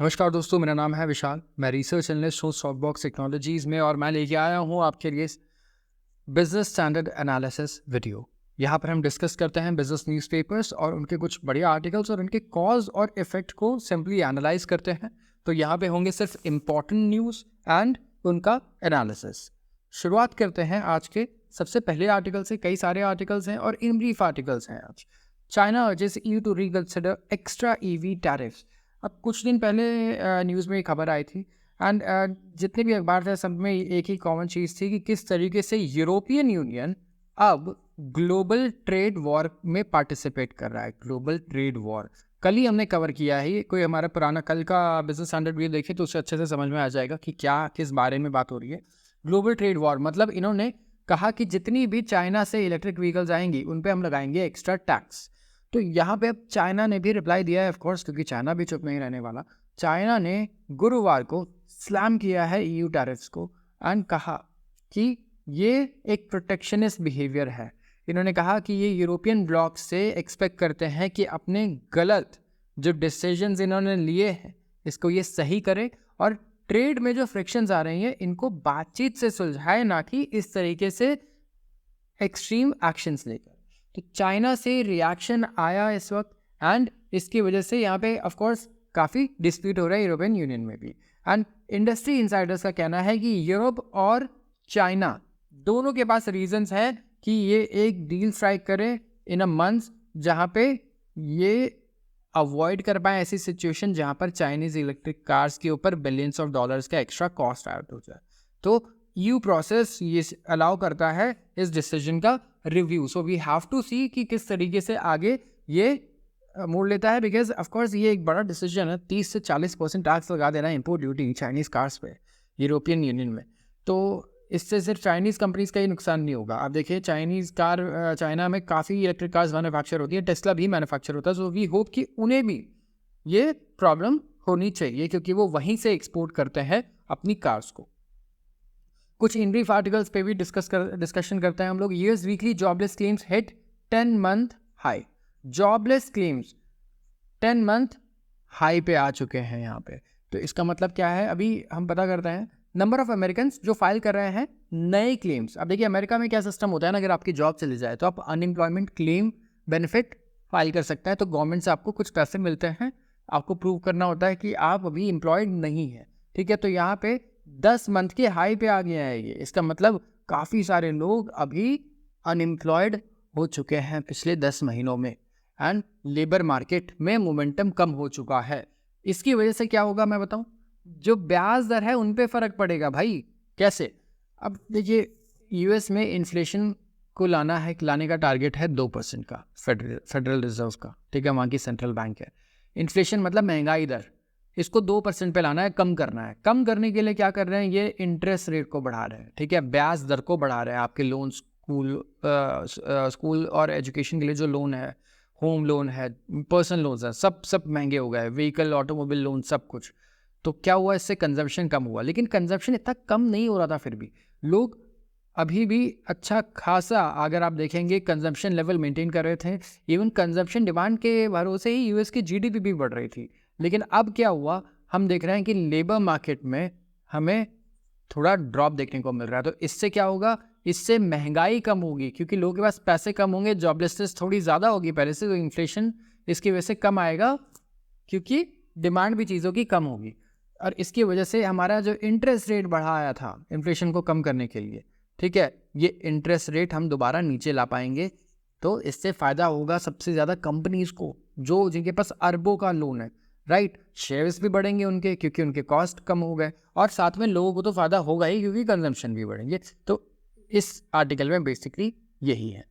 नमस्कार दोस्तों, मेरा नाम है विशाल। मैं रिसर्च एनालिस्ट हूँ सॉफ्टबॉक्स टेक्नोलॉजीज़ में और मैं लेके आया हूँ आपके लिए बिजनेस स्टैंडर्ड एनालिसिस वीडियो। यहाँ पर हम डिस्कस करते हैं बिजनेस न्यूज़पेपर्स और उनके कुछ बढ़िया आर्टिकल्स और उनके कॉज और इफेक्ट को सिंपली एनालाइज करते हैं। तो यहाँ पे होंगे सिर्फ इम्पॉर्टेंट न्यूज़ एंड उनका एनालिसिस। शुरुआत करते हैं आज के सबसे पहले आर्टिकल से। कई सारे आर्टिकल्स हैं और इन ब्रीफ आर्टिकल्स हैं आज। China urges EU to reconsider extra EV tariffs. अब कुछ दिन पहले न्यूज़ में एक खबर आई थी एंड जितने भी अखबार थे सब में एक ही कॉमन चीज़ थी कि किस तरीके से यूरोपियन यूनियन अब ग्लोबल ट्रेड वॉर में पार्टिसिपेट कर रहा है। ग्लोबल ट्रेड वॉर कल ही हमने कवर किया है। ये कोई हमारा पुराना कल का बिजनेस स्टैंडर्ड वीडियो देखे तो उससे अच्छे से समझ में आ जाएगा कि क्या किस बारे में बात हो रही है। ग्लोबल ट्रेड वॉर मतलब इन्होंने कहा कि जितनी भी चाइना से इलेक्ट्रिक व्हीकल्स आएंगी उन पे हम लगाएंगे एक्स्ट्रा टैक्स। तो यहाँ पे अब चाइना ने भी रिप्लाई दिया है, ऑफ कोर्स, क्योंकि चाइना भी चुप नहीं रहने वाला। चाइना ने गुरुवार को स्लैम किया है EU टैरिफ्स को एंड कहा कि ये एक प्रोटेक्शनिस्ट बिहेवियर है। इन्होंने कहा कि ये यूरोपियन ब्लॉक से एक्सपेक्ट करते हैं कि अपने गलत जो डिसीजंस इन्होंने लिए हैं इसको ये सही करे और ट्रेड में जो फ्रिक्शंस आ रही हैं इनको बातचीत से सुलझाए, ना कि इस तरीके से एक्सट्रीम एक्शंस लेकर। तो चाइना से रिएक्शन आया इस वक्त एंड इसकी वजह से यहाँ पे ऑफ कोर्स काफ़ी डिस्प्यूट हो रहा है यूरोपियन यूनियन में भी। एंड इंडस्ट्री इंसाइडर्स का कहना है कि यूरोप और चाइना दोनों के पास रीजंस है कि ये एक डील स्ट्राइक करे इन अ मंथ जहाँ पे ये अवॉइड कर पाए ऐसी सिचुएशन जहाँ पर चाइनीज इलेक्ट्रिक कार्स के ऊपर बिलियंस ऑफ डॉलर्स का एक्स्ट्रा कॉस्ट ऐड हो जाए। तो EU प्रोसेस ये अलाउ करता है इस डिसीजन का review. So we have to see कि किस तरीके से आगे ये मोड़ लेता है, बिकॉज ऑफ कोर्स ये एक बड़ा डिसीजन है। 30 से 40% टैक्स लगा देना इम्पोर्ट ड्यूटी चाइनीज कार्स पे यूरोपियन यूनियन में। तो इससे सिर्फ चाइनीज़ कंपनीज का ही नुकसान नहीं होगा। आप देखिए चाइनीज़ कार चाइना में काफ़ी इलेक्ट्रिक कार्स मैन्युफैक्चर होती है, टेस्ला भी मैन्युफैक्चर होता है। सो वी होप कि उन्हें भी ये प्रॉब्लम होनी चाहिए क्योंकि वो वहीं से एक्सपोर्ट करते हैं अपनी कार्स को। कुछ इन ब्रीफ आर्टिकल्स पे भी डिस्कशन करते हैं हम लोग। US weekly jobless claims hit 10 month high. Jobless claims 10 month high पे आ चुके हैं यहाँ पे। तो इसका मतलब क्या है, अभी हम पता करते हैं। नंबर ऑफ अमेरिकन जो फाइल कर रहे हैं नए क्लेम्स। अब देखिए अमेरिका में क्या सिस्टम होता है ना, अगर आपकी जॉब चली जाए तो आप अनएम्प्लॉयमेंट क्लेम बेनिफिट फाइल कर सकते हैं। तो गवर्नमेंट से आपको कुछ पैसे मिलते हैं, आपको प्रूव करना होता है कि आप अभी एम्प्लॉयड नहीं है। ठीक है, तो यहाँ पे 10 मंथ के हाई पे आ गया है ये। इसका मतलब काफ़ी सारे लोग अभी अनएम्प्लॉयड हो चुके हैं पिछले 10 महीनों में एंड लेबर मार्केट में मोमेंटम कम हो चुका है। इसकी वजह से क्या होगा मैं बताऊं, जो ब्याज दर है उन पे फर्क पड़ेगा भाई। कैसे? अब देखिए यूएस में इन्फ्लेशन को लाने का टारगेट है 2% का फेडरल रिजर्व का। ठीक है, वहाँ की सेंट्रल बैंक है। इन्फ्लेशन मतलब महंगाई दर, इसको 2% पे लाना है, कम करना है। कम करने के लिए क्या कर रहे हैं, ये इंटरेस्ट रेट को बढ़ा रहे हैं। ठीक है, ब्याज दर को बढ़ा रहे हैं। आपके लोन स्कूल और एजुकेशन के लिए जो लोन है, होम लोन है, पर्सनल लोन्स है, सब महंगे हो गए। व्हीकल, ऑटोमोबाइल लोन, सब कुछ। तो क्या हुआ, इससे कंजम्पशन कम हुआ। लेकिन कंजम्पशन इतना कम नहीं हो रहा था, फिर भी लोग अभी भी अच्छा खासा, अगर आप देखेंगे, कंजम्पशन लेवल मेंटेन कर रहे थे। इवन कंजम्पशन डिमांड के भरोसे ही यूएस की GDP भी बढ़ रही थी। लेकिन अब क्या हुआ, हम देख रहे हैं कि लेबर मार्केट में हमें थोड़ा ड्रॉप देखने को मिल रहा है। तो इससे क्या होगा, इससे महंगाई कम होगी क्योंकि लोगों के पास पैसे कम होंगे, जॉबलेसनेस थोड़ी ज़्यादा होगी पहले से, तो इन्फ्लेशन इसकी वजह से कम आएगा क्योंकि डिमांड भी चीज़ों की कम होगी। और इसकी वजह से हमारा जो इंटरेस्ट रेट बढ़ाया था इन्फ्लेशन को कम करने के लिए, ठीक है, ये इंटरेस्ट रेट हम दोबारा नीचे ला पाएंगे। तो इससे फ़ायदा होगा सबसे ज़्यादा कंपनीज़ को, जो जिनके पास अरबों का लोन है, राइट। शेयर्स भी बढ़ेंगे उनके क्योंकि उनके कॉस्ट कम हो गए, और साथ में लोगों को तो फ़ायदा होगा ही क्योंकि कंजम्पशन भी बढ़ेंगे। तो इस आर्टिकल में बेसिकली यही है।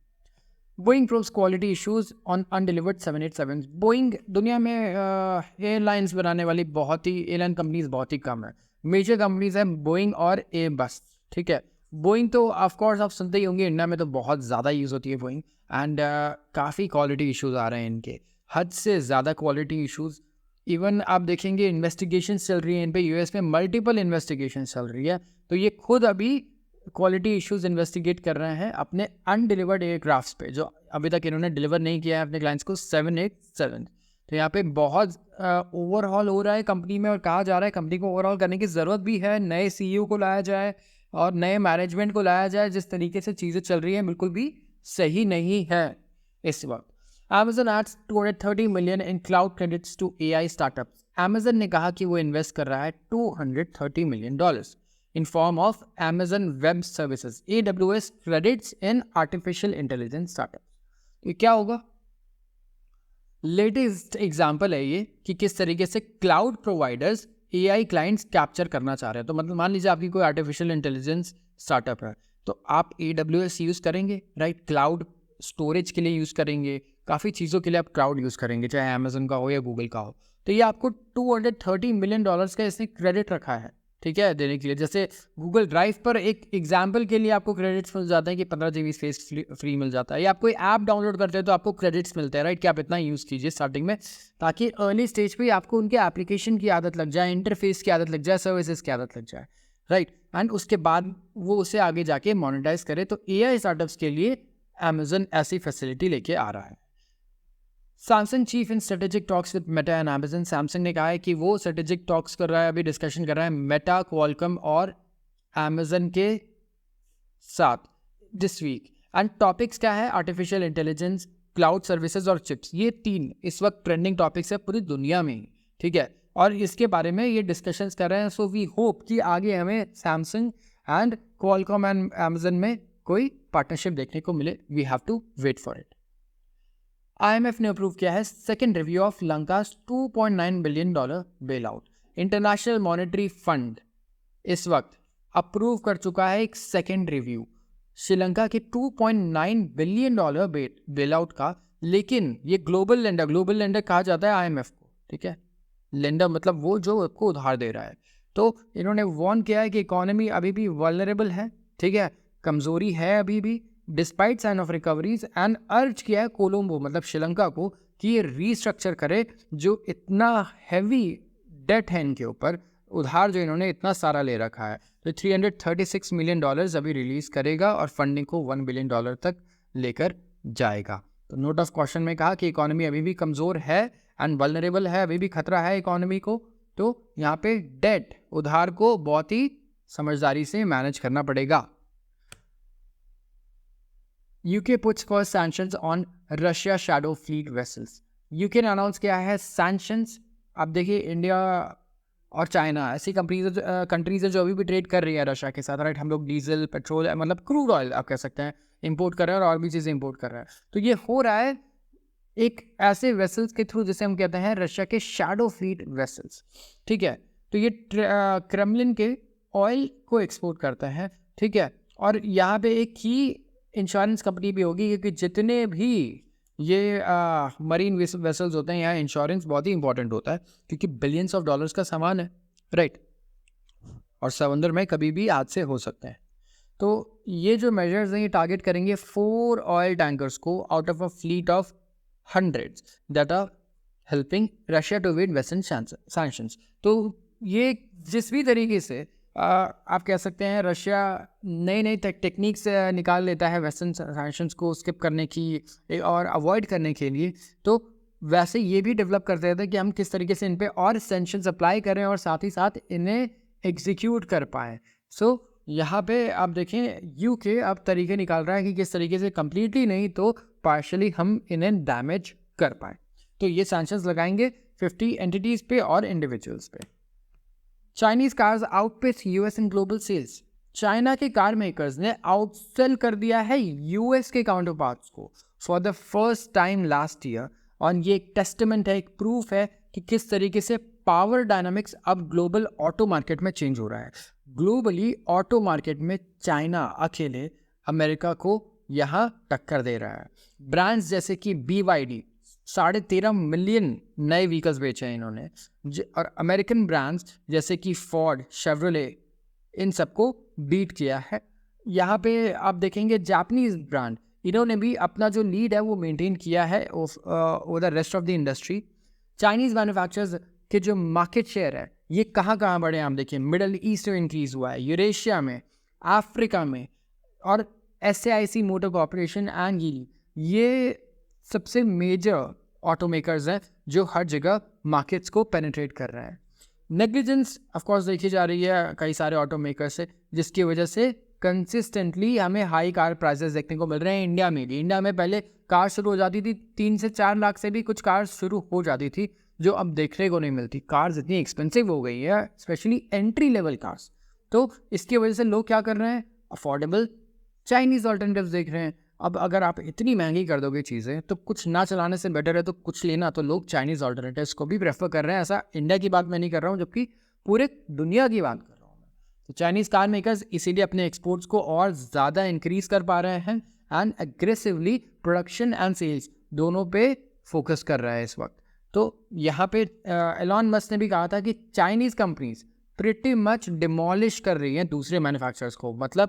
Boeing proves quality issues on undelivered 787। Boeing, दुनिया में एयरलाइंस बनाने वाली एयरलाइन कंपनीज बहुत ही कम है। मेजर कंपनीज हैं बोइंग और एयरबस। ठीक है, बोइंग तो ऑफकोर्स आप सुनते ही होंगे, इंडिया में तो बहुत ज़्यादा यूज़ होती है बोइंग। एंड काफ़ी क्वालिटी इश्यूज आ रहे हैं इनके, हद से ज़्यादा क्वालिटी इश्यूज। इवन आप देखेंगे इन्वेस्टिगेशन चल रही है इन पे, यूएस में मल्टीपल इन्वेस्टिगेशन चल रही है। तो ये खुद अभी क्वालिटी इश्यूज इन्वेस्टिगेट कर रहे हैं अपने अनडिलीवर्ड एयरक्राफ्ट्स पे, जो अभी तक इन्होंने डिलीवर नहीं किया है अपने क्लाइंट्स को, 787। तो यहाँ पे बहुत ओवरहॉल हो रहा है कंपनी में और कहा जा रहा है कंपनी को ओवरहॉल करने की ज़रूरत भी है, नए CEO को लाया जाए और नए मैनेजमेंट को लाया जाए। जिस तरीके से चीज़ें चल रही हैं बिल्कुल भी सही नहीं है इस वक्त। Amazon adds 230 million in cloud credits to AI startups. Amazon ने कहा कि वो इन्वेस्ट कर रहा है $230 million in form of Amazon Web Services, AWS credits in artificial intelligence startups. ये क्या होगा? लेटेस्ट एग्जाम्पल है ये कि किस तरीके से cloud providers AI clients capture करना चाह रहे हैं। तो मतलब मान लीजिए आपकी कोई आर्टिफिशियल इंटेलिजेंस स्टार्टअप है, तो आप AWS यूज़ करेंगे, राइट? क्लाउड स्टोरेज के लिए यूज़ करेंगे, काफ़ी चीज़ों के लिए आप क्लाउड यूज़ करेंगे, चाहे अमेजन का हो या गूगल का हो। तो ये आपको $230 million का इसने क्रेडिट रखा है, ठीक है, देने के लिए। जैसे गूगल ड्राइव पर एक एग्जाम्पल के लिए आपको क्रेडिट्स मिल जाते हैं कि 15 GB स्पेस फ्री मिल जाता है, या आप कोई ऐप डाउनलोड करते हैं तो आपको क्रेडिट्स मिलते हैं, राइट? कि आप इतना यूज़ कीजिए स्टार्टिंग में, ताकि अर्ली स्टेज पे आपको उनके एप्लीकेशन की आदत लग जाए, इंटरफेस की आदत लग जाए, सर्विसेज की आदत लग जाए, राइट? एंड उसके बाद वो उसे आगे जाके मोनेटाइज करे। तो AI स्टार्टअप्स के लिए अमेजन ऐसी फैसिलिटी लेके आ रहा है। Samsung chief in strategic talks with Meta and Amazon. Samsung ने कहा है कि वो स्ट्रेटेजिक टॉक्स कर रहा है, अभी डिस्कशन कर रहा है मेटा, क्वालकॉम और अमेजन के साथ दिस वीक। एंड टॉपिक्स क्या है? आर्टिफिशियल इंटेलिजेंस, क्लाउड सर्विसेज और चिप्स। ये 3 इस वक्त ट्रेंडिंग टॉपिक्स है पूरी दुनिया में, ठीक है? और इसके बारे में ये डिस्कशंस कर रहे हैं। सो वी होप कि आगे हमें Samsung and Qualcomm and Amazon में कोई पार्टनरशिप देखने को मिले। We have to wait for it. IMF ने अप्रूव किया है second review of Lanka's $2.9 billion bail out. International Monetary Fund इस वक्त अप्रूव कर चुका है एक सेकेंड रिव्यू श्रीलंका के $2.9 बिलियन बेल आउट का। लेकिन ये ग्लोबल लेंडर कहा जाता है IMF को, ठीक है? लेंडर मतलब वो जो आपको उधार दे रहा है। तो इन्होंने वार्न किया है कि इकोनॉमी अभी भी वल्नरेबल है, ठीक है, कमजोरी है अभी भी, despite sign of recoveries, and urge किया है कोलंबो मतलब श्रीलंका को कि ये रीस्ट्रक्चर करे जो इतना हैवी डेट है इनके ऊपर, उधार जो इन्होंने इतना सारा ले रखा है। तो $336 मिलियन अभी रिलीज करेगा और फंडिंग को $1 बिलियन तक लेकर जाएगा। तो नोट ऑफ क्वेश्चन में कहा कि इकोनॉमी अभी भी कमज़ोर है एंड वल्नरेबल है, अभी भी खतरा है इकोनॉमी को। तो यहाँ पे डेट, उधार को बहुत ही समझदारी से मैनेज करना पड़ेगा। UK puts first sanctions on Russia shadow fleet vessels. UK ने अनाउंस किया है सैंक्शंस। अब देखिए इंडिया और चाइना ऐसी कंट्रीज है जो अभी भी ट्रेड कर रही है रशिया के साथ, राइट? हम लोग डीजल, पेट्रोल, मतलब क्रूड ऑयल आप कह सकते हैं, इंपोर्ट कर रहे हैं और भी चीज़ें इंपोर्ट कर रहे हैं। तो ये हो रहा है एक ऐसे वेसल्स के थ्रू जिसे हम कहते हैं रशिया के शैडो फ्लीट वेसल्स, ठीक है? तो ये क्रेमलिन के ऑयल को एक्सपोर्ट करता है, ठीक है? और यहाँ पे एक ही इंश्योरेंस कंपनी भी होगी, क्योंकि जितने भी ये मरीन वेसल्स होते हैं यहाँ इंश्योरेंस बहुत ही इंपॉर्टेंट होता है, क्योंकि बिलियंस ऑफ डॉलर्स का सामान है, राइट? और समंदर में कभी भी हादसे हो सकते हैं। तो ये जो मेजर्स हैं ये टारगेट करेंगे 4 ऑयल टैंकर्स को out of a fleet of hundreds that are helping Russia to evade Western sanctions. तो ये जिस भी तरीके से आप कह सकते हैं रशिया नई टेक्निक्स निकाल लेता है वेस्टर्न सैंक्शंस को स्किप करने की और अवॉइड करने के लिए, तो वैसे ये भी डेवलप करते रहते हैं कि हम किस तरीके से इन पे और सैंक्शंस अप्लाई करें और साथ ही साथ इन्हें एग्जीक्यूट कर पाएँ। सो यहाँ पे आप देखें UK अब तरीके निकाल रहा है कि किस तरीके से कंप्लीटली नहीं तो पार्शली हम इन्हें डैमेज कर पाएँ। तो ये सैंक्शंस लगाएंगे 50 एंटिटीज़ पे और इंडिविजुअल्स पे। Chinese cars outpace US in global sales. China के कार मेकर्स ने आउटसेल कर दिया है US के काउंटर पार्ट्स को for the first time last year. और ये एक टेस्टमेंट है, एक प्रूफ है कि किस तरीके से पावर डायनामिक्स अब ग्लोबल ऑटो मार्केट में चेंज हो रहा है। ग्लोबली ऑटो मार्केट में चाइना अकेले अमेरिका को यहाँ टक्कर दे रहा है। ब्रांड्स जैसे कि BYD 13.5 मिलियन नए व्हीकल्स बेचे हैं इन्होंने, और अमेरिकन ब्रांड्स जैसे कि फोर्ड, शेवरोले, इन सबको बीट किया है। यहाँ पे आप देखेंगे जापानीज ब्रांड, इन्होंने भी अपना जो लीड है वो मेंटेन किया है over the rest of the industry. Chinese manufacturers के जो मार्केट शेयर है ये कहाँ बढ़े हैं आप देखिए, मिडल ईस्ट में इंक्रीज़ हुआ है, यूरेशिया में, अफ्रीका में, और SAIC मोटर कॉर्पोरेशन एंड गीली, ये सबसे मेजर ऑटो मेकर्स हैं जो हर जगह मार्केट्स को पेनिट्रेट कर रहे हैं। नेग्लिजेंस ऑफ कोर्स देखी जा रही है कई सारे ऑटो मेकर्स से, जिसकी वजह से कंसिस्टेंटली हमें हाई कार प्राइसेस देखने को मिल रहे हैं इंडिया में भी। इंडिया में पहले कार शुरू हो जाती थी 3 से 4 लाख से भी कुछ कार शुरू हो जाती थी, जो अब देखने को नहीं मिलती। कार्स इतनी एक्सपेंसिव हो गई है, स्पेशली एंट्री लेवल कार्स। तो इसकी वजह से लोग क्या कर रहे हैं, अफोर्डेबल चाइनीज़ ऑल्टरनेटिव्स देख रहे हैं। अब अगर आप इतनी महंगी कर दोगे चीज़ें तो कुछ ना चलाने से बेटर है तो कुछ लेना, तो लोग चाइनीज़ ऑल्टरनेटिव्स को भी प्रेफर कर रहे हैं। ऐसा इंडिया की बात मैं नहीं कर रहा हूँ, जबकि पूरे दुनिया की बात कर रहा हूँ मैं। तो चाइनीज़ कार मेकर्स इसीलिए अपने एक्सपोर्ट्स को और ज़्यादा इंक्रीज कर पा रहे हैं and aggressively production and sales दोनों पे फोकस कर रहा है इस वक्त। तो यहाँ पे एलॉन मस्क ने भी कहा था कि Chinese companies pretty much demolish कर रही हैं दूसरे मैन्युफैक्चरर्स को, मतलब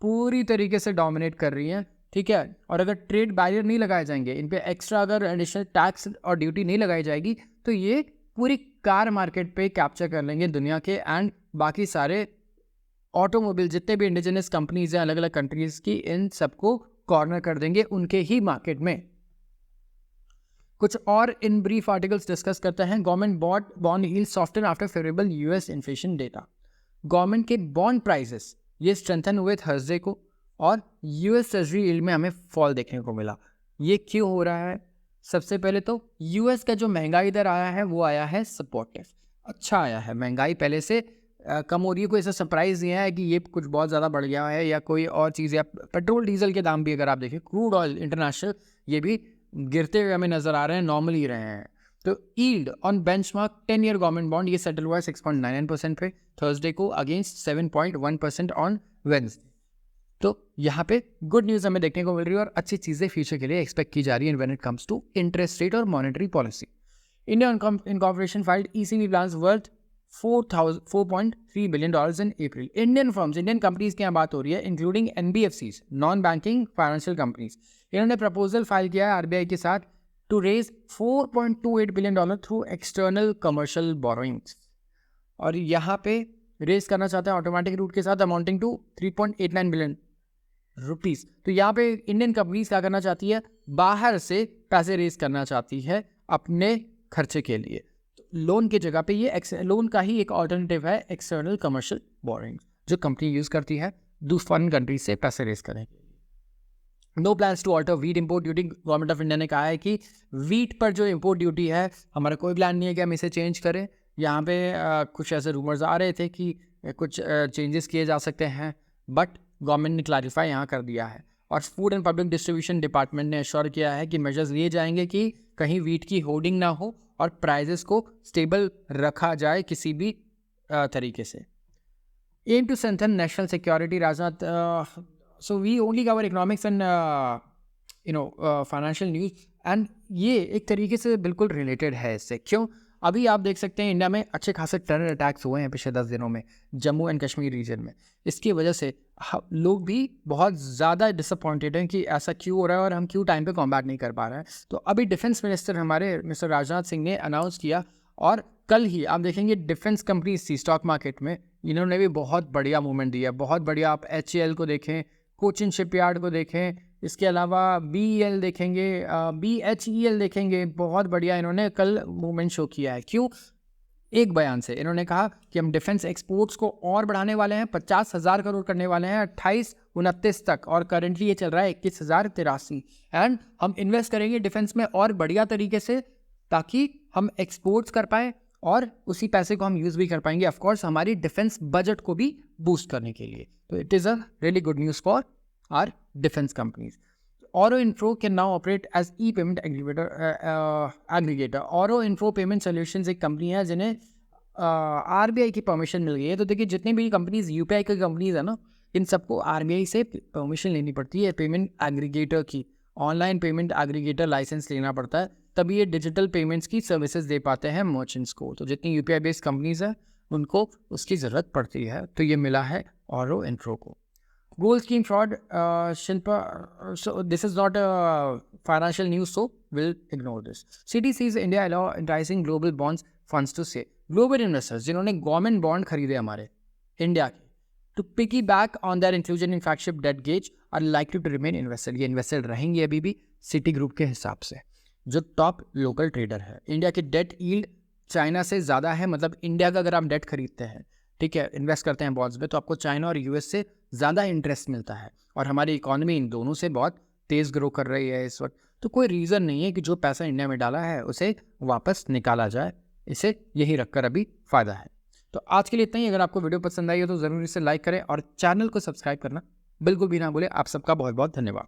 पूरी तरीके से डोमिनेट कर रही हैं, ठीक है। और अगर ट्रेड बैरियर नहीं लगाए जाएंगे, इन पे एक्स्ट्रा अगर एडिशनल टैक्स और ड्यूटी नहीं लगाई जाएगी, तो ये पूरी कार मार्केट पे कैप्चर कर लेंगे दुनिया के, एंड बाकी सारे ऑटोमोबाइल जितने भी इंडिजिनस कंपनीज हैं अलग अलग कंट्रीज की, इन सबको कॉर्नर कर देंगे उनके ही मार्केट में। कुछ और इन ब्रीफ आर्टिकल्स डिस्कस करते हैं। Government bond yield soften after favourable US inflation data. Government के बॉन्ड प्राइसेस ये स्ट्रेंथन हुए थर्सडे को, और यूएस ट्रेजरी यील्ड में हमें फॉल देखने को मिला। ये क्यों हो रहा है? सबसे पहले तो यूएस का जो महंगाई दर आया है वो आया है सपोर्टिव, अच्छा आया है। महंगाई पहले से कम हो रही है, कोई ऐसा सरप्राइज नहीं है कि ये कुछ बहुत ज़्यादा बढ़ गया है या कोई और चीज़। या पेट्रोल डीजल के दाम भी अगर आप देखें, क्रूड ऑयल इंटरनेशनल ये भी गिरते हुए हमें नज़र आ रहे हैं, नॉर्मल ही रहे हैं। तो yield on benchmark 10 year government bond ये सेटल हुआ है 6.99% पे थर्सडे को, अगेंस्ट 7.1% ऑन वेडनेसडे। तो यहाँ पे गुड न्यूज़ हमें देखने को मिल रही है और अच्छी चीज़ें फ्यूचर के लिए एक्सपेक्ट की जा रही है when it comes to interest rate और monetary policy. India incorporation filed ECB plans worth $4.3 billion in April. Indian firms, Indian companies की यहाँ बात हो रही है, including NBFCs, non banking financial companies, इन्होंने प्रपोजल फाइल किया है आरबीआई के साथ to raise $4.28 billion through external commercial borrowings. और यहाँ पे रेज करना चाहते हैं ऑटोमेटिक रूट के साथ अमाउंटिंग टू 3.89 बिलियन रुपीज़। तो यहाँ पे इंडियन कंपनीज क्या करना चाहती है, बाहर से पैसे रेज करना चाहती है अपने खर्चे के लिए। लोन की जगह पे ये लोन का ही एक ऑल्टरनेटिव है एक्सटर्नल कमर्शियल बोरिंग, जो कंपनी यूज़ करती है फॉरेन कंट्रीज से पैसे रेज करने के लिए। No plans to alter wheat import duty. Government of India ने कहा है कि वीट पर जो इम्पोर्ट ड्यूटी है, हमारा कोई प्लान नहीं है कि हम इसे चेंज करें। यहाँ पे कुछ ऐसे रूमर्स आ रहे थे कि कुछ चेंजेस किए जा सकते हैं, बट गवर्नमेंट ने क्लैरिफाई यहाँ कर दिया है। और food and public distribution department ने एश्योर किया है कि मेजर्स लिए जाएंगे कि कहीं वीट की होर्डिंग ना हो और प्राइजेस को स्टेबल रखा जाए किसी भी तरीके से। Aim to strengthen national security. Rajnath, so we only cover economics and financial news, and ये एक तरीके से बिल्कुल रिलेटेड है इससे। क्यों? अभी आप देख सकते हैं इंडिया में अच्छे खासे टेरर अटैक्स हुए हैं पिछले 10 दिनों में जम्मू एंड कश्मीर रीजन में। इसकी वजह से लोग भी बहुत ज़्यादा डिसअपॉइंटेड हैं कि ऐसा क्यों हो रहा है और हम क्यों टाइम पे कॉम्बैट नहीं कर पा रहे हैं। तो अभी डिफेंस मिनिस्टर हमारे मिस्टर राजनाथ सिंह ने अनाउंस किया, और कल ही आप देखेंगे डिफेंस कंपनीज थी स्टॉक मार्केट में, इन्होंने भी बहुत बढ़िया मूवमेंट दिया, बहुत बढ़िया। आप HAL को देखें, कोचिन शिपयार्ड को देखें, इसके अलावा BEL देखेंगे, BHEL देखेंगे, बहुत बढ़िया इन्होंने कल मूवमेंट शो किया है। क्यों? एक बयान से इन्होंने कहा कि हम डिफेंस एक्सपोर्ट्स को और बढ़ाने वाले हैं, 50,000 करोड़ करने वाले हैं 28-29 तक, और करेंटली ये चल रहा है 21,083। एंड हम इन्वेस्ट करेंगे डिफेंस में और बढ़िया तरीके से, ताकि हम एक्सपोर्ट्स कर पाए और उसी पैसे को हम यूज़ भी कर पाएंगे ऑफकोर्स हमारी डिफेंस बजट को भी बूस्ट करने के लिए। तो it is a really good news for our defence companies. Oro Info can now operate as e-payment aggregator. Oro Info Payment Solutions एक कंपनी है जिन्हें RBI की परमिशन मिल गई है। तो देखिए जितनी भी कंपनीज UPI की कंपनीज है ना, इन सबको RBI से परमिशन लेनी पड़ती है पेमेंट एग्रीगेटर की। ऑनलाइन पेमेंट एग्रीगेटर लाइसेंस लेना पड़ता है, तभी ये डिजिटल पेमेंट्स की सर्विसेज दे पाते हैं मर्चेंट्स को। तो जितनी UPI बेस्ड कंपनीज है उनको उसकी ज़रूरत पड़ती है, तो ये मिला है Oro Info को। Gold scheme fraud, Shilpa. So this is not a financial news, so we'll ignore this. Citi sees India allow enticing global bonds funds to say. Global investors जिन्होंने गवर्नमेंट बॉन्ड खरीदे हमारे India के, to piggyback on their inclusion in flagship debt gauge are likely to remain invested. ये invested रहेंगे अभी भी city group के हिसाब से। जो टॉप लोकल ट्रेडर है। इंडिया की डेट यील्ड चाइना से ज़्यादा है, मतलब इंडिया का अगर आप डेट खरीदते हैं, ठीक है, इन्वेस्ट करते हैं बॉन्ड्स में, तो आपको चाइना और यूएस से ज़्यादा इंटरेस्ट मिलता है। और हमारी इकोनॉमी इन दोनों से बहुत तेज़ ग्रो कर रही है इस वक्त। तो कोई रीज़न नहीं है कि जो पैसा इंडिया में डाला है उसे वापस निकाला जाए, इसे यही रखकर अभी फ़ायदा है। तो आज के लिए इतना ही। अगर आपको वीडियो पसंद आई हो तो ज़रूर इसे लाइक करें और चैनल को सब्सक्राइब करना बिल्कुल भी ना भूलें। आप सबका बहुत बहुत धन्यवाद।